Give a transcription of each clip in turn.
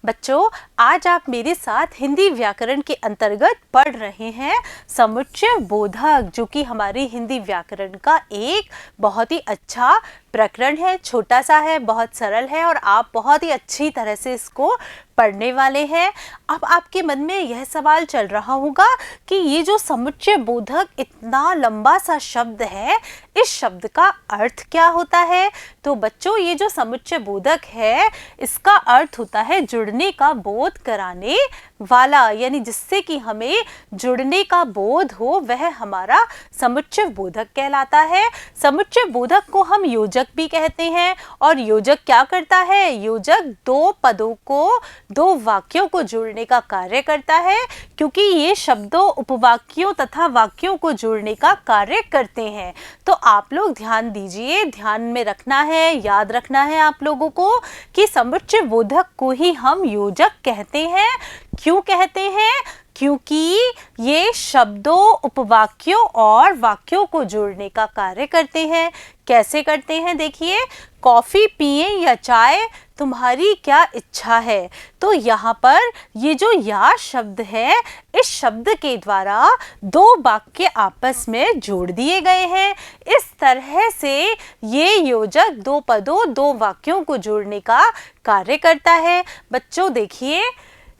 बच्चों, आज आप मेरे साथ हिंदी व्याकरण के अंतर्गत पढ़ रहे हैं समुच्चय बोधक, जो कि हमारी हिंदी व्याकरण का एक बहुत ही अच्छा प्रकरण है। छोटा सा है, बहुत सरल है और आप बहुत ही अच्छी तरह से इसको पढ़ने वाले हैं। अब आपके मन में यह सवाल चल रहा होगा कि ये जो समुच्चय बोधक इतना लंबा सा शब्द है, इस शब्द का अर्थ क्या होता है। तो बच्चों, ये जो समुच्चय बोधक है, इसका अर्थ होता है जुड़ने का बोध कराने वाला, यानी जिससे कि हमें जुड़ने का बोध हो, वह हमारा समुच्चय बोधक कहलाता है। समुच्चय बोधक को हम योजक भी कहते हैं। और योजक क्या करता है? योजक दो पदों को, दो वाक्यों को जोड़ने का कार्य करता है, क्योंकि ये शब्दों, उपवाक्यों तथा वाक्यों को जोड़ने का कार्य करते हैं। तो आप लोग ध्यान दीजिए, ध्यान में रखना है, याद रखना है आप लोगों को कि समुच्चय बोधक को ही हम योजक कहते हैं। क्यों कहते हैं? क्योंकि ये शब्दों, उपवाक्यों और वाक्यों को जोड़ने का कार्य करते हैं। कैसे करते हैं? देखिए, कॉफ़ी पिए या चाय, तुम्हारी क्या इच्छा है। तो यहाँ पर ये जो या शब्द है, इस शब्द के द्वारा दो वाक्य आपस में जोड़ दिए गए हैं। इस तरह से ये योजक दो पदों, दो वाक्यों को जोड़ने का कार्य करता है। बच्चों देखिए,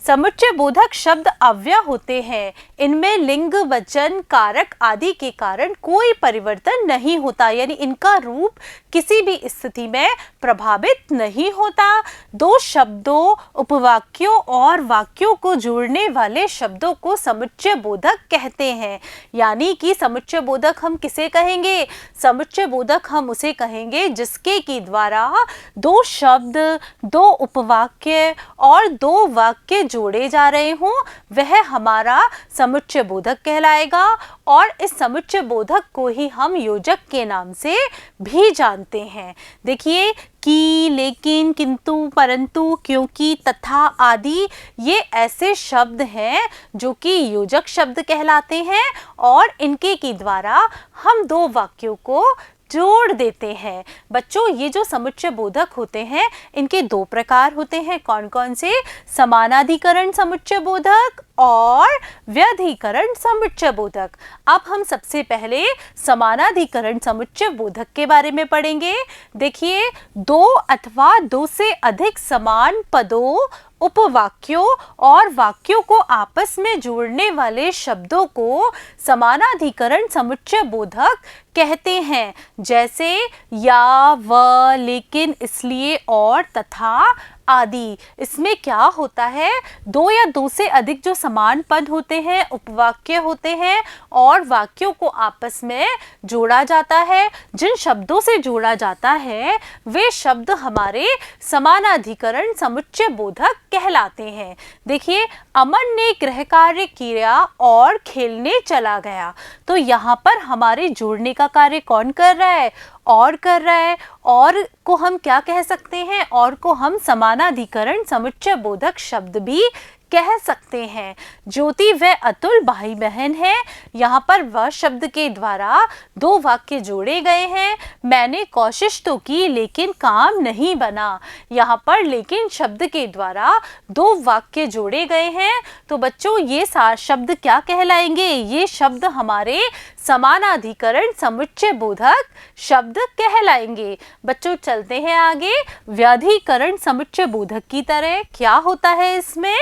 समुच्चय बोधक शब्द अव्यय होते हैं। इनमें लिंग, वचन, कारक आदि के कारण कोई परिवर्तन नहीं होता, यानी इनका रूप किसी भी स्थिति में प्रभावित नहीं होता। दो शब्दों, उपवाक्यों और वाक्यों को जोड़ने वाले शब्दों को समुच्चय बोधक कहते हैं। यानी कि समुच्चय बोधक हम किसे कहेंगे? समुच्चय बोधक हम उसे कहेंगे जिसके के द्वारा दो शब्द, दो उपवाक्य और दो वाक्य जोड़े जा रहे हों, वह हमारा समुच्चय बोधक कहलाएगा। और इस समुच्चय बोधक को ही हम योजक के नाम से भी जानते हैं। देखिए, कि, लेकिन, किंतु, परंतु, क्योंकि, तथा आदि ये ऐसे शब्द हैं जो कि योजक शब्द कहलाते हैं और इनके के द्वारा हम दो वाक्यों को जोड़ देते हैं। बच्चों, ये जो समुच्चय बोधक होते हैं, इनके दो प्रकार होते हैं। कौन कौन से? समानाधिकरण समुच्चय बोधक और व्यधिकरण समुच्चय बोधक। अब हम सबसे पहले समानाधिकरण समुच्चय बोधक के बारे में पढ़ेंगे। देखिए, दो अथवा दो से अधिक समान पदों, उपवाक्यों और वाक्यों को आपस में जोड़ने वाले शब्दों को समानाधिकरण समुच्चय बोधक कहते हैं। जैसे या, व, लेकिन, इसलिए और तथा आदि। इसमें क्या होता है? दो या दो से अधिक जो समान पद होते हैं, उपवाक्य होते हैं और वाक्यों को आपस में जोड़ा जाता है। जिन शब्दों से जोड़ा जाता है, वे शब्द हमारे समानाधिकरण समुच्चय बोधक कहलाते हैं। देखिए, अमन ने गृह कार्य किया और खेलने चला गया। तो यहाँ पर हमारे जोड़ने का कार्य कौन कर रहा है? और कर रहा है। और को हम क्या कह सकते हैं? और को हम समानाधिकरण समुच्चय बोधक शब्द भी कह सकते हैं। ज्योति व अतुल भाई बहन है। यहाँ पर वह शब्द के द्वारा दो वाक्य जोड़े गए हैं। मैंने कोशिश तो की लेकिन काम नहीं बना। यहाँ पर लेकिन शब्द के द्वारा दो वाक्य जोड़े गए हैं। तो बच्चों, ये शब्द क्या कहलाएंगे? ये शब्द हमारे समानाधिकरण समुच्चय बोधक शब्द कहलाएंगे। बच्चों, चलते हैं आगे। व्यधिकरण समुच्चय बोधक की तरह क्या होता है? इसमें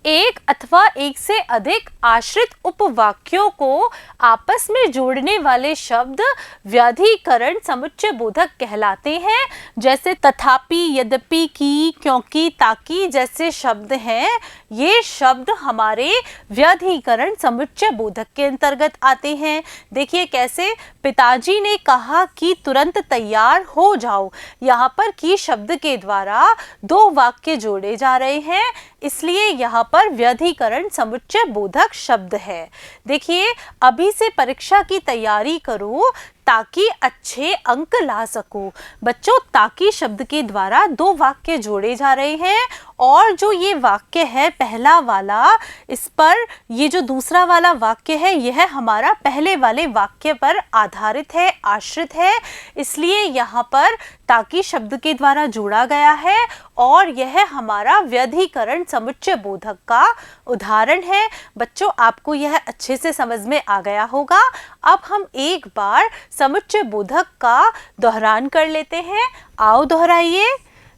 एक अथवा एक से अधिक आश्रित उपवाक्यों को आपस में जोड़ने वाले शब्द व्यधिकरण समुच्चय बोधक कहलाते हैं। जैसे तथापि, यद्यपि, की, क्योंकि, ताकि जैसे शब्द हैं, ये शब्द हमारे व्यधिकरण समुच्चय बोधक के अंतर्गत आते हैं। देखिए कैसे, पिताजी ने कहा कि तुरंत तैयार हो जाओ। यहाँ पर की शब्द के द्वारा दो वाक्य जोड़े जा रहे हैं, इसलिए यहाँ पर व्यधिकरण समुच्चय बोधक शब्द है। देखिए, अभी से परीक्षा की तैयारी करो ताकि अच्छे अंक ला सको। बच्चों, ताकि शब्द के द्वारा दो वाक्य जोड़े जा रहे हैं और जो ये वाक्य है पहला वाला, इस पर ये जो दूसरा वाला वाक्य है, यह हमारा पहले वाले वाक्य पर आधारित है, आश्रित है। इसलिए यहाँ पर ताकि शब्द के द्वारा जोड़ा गया है और यह हमारा व्यधिकरण समुच्चय बोधक का उदाहरण है। बच्चों, आपको यह अच्छे से समझ में आ गया होगा। अब हम एक बार समुच्चय बोधक का दोहरान कर लेते हैं। आओ दोहराइए।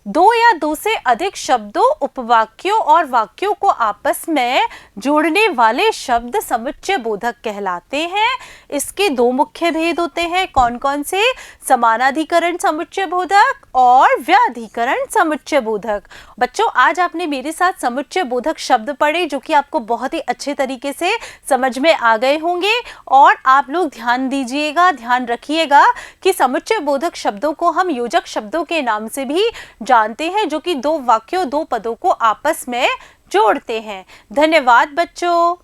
दो या दो से अधिक शब्दों, उपवाक्यों और वाक्यों को आपस में जोड़ने वाले शब्द समुच्चय बोधक कहलाते हैं। इसके दो मुख्य भेद होते हैं। कौन कौन से? समानाधिकरण समुच्चय बोधक और व्याधिकरण समुच्चय बोधक। बच्चों, आज आपने मेरे साथ समुच्चय बोधक शब्द पढ़े जो कि आपको बहुत ही अच्छे तरीके से समझ में आ गए होंगे। और आप लोग ध्यान दीजिएगा, ध्यान रखिएगा कि समुच्चय बोधक शब्दों को हम योजक शब्दों के नाम से भी जानते हैं, जो कि दो वाक्यों, दो पदों को आपस में जोड़ते हैं। धन्यवाद बच्चों।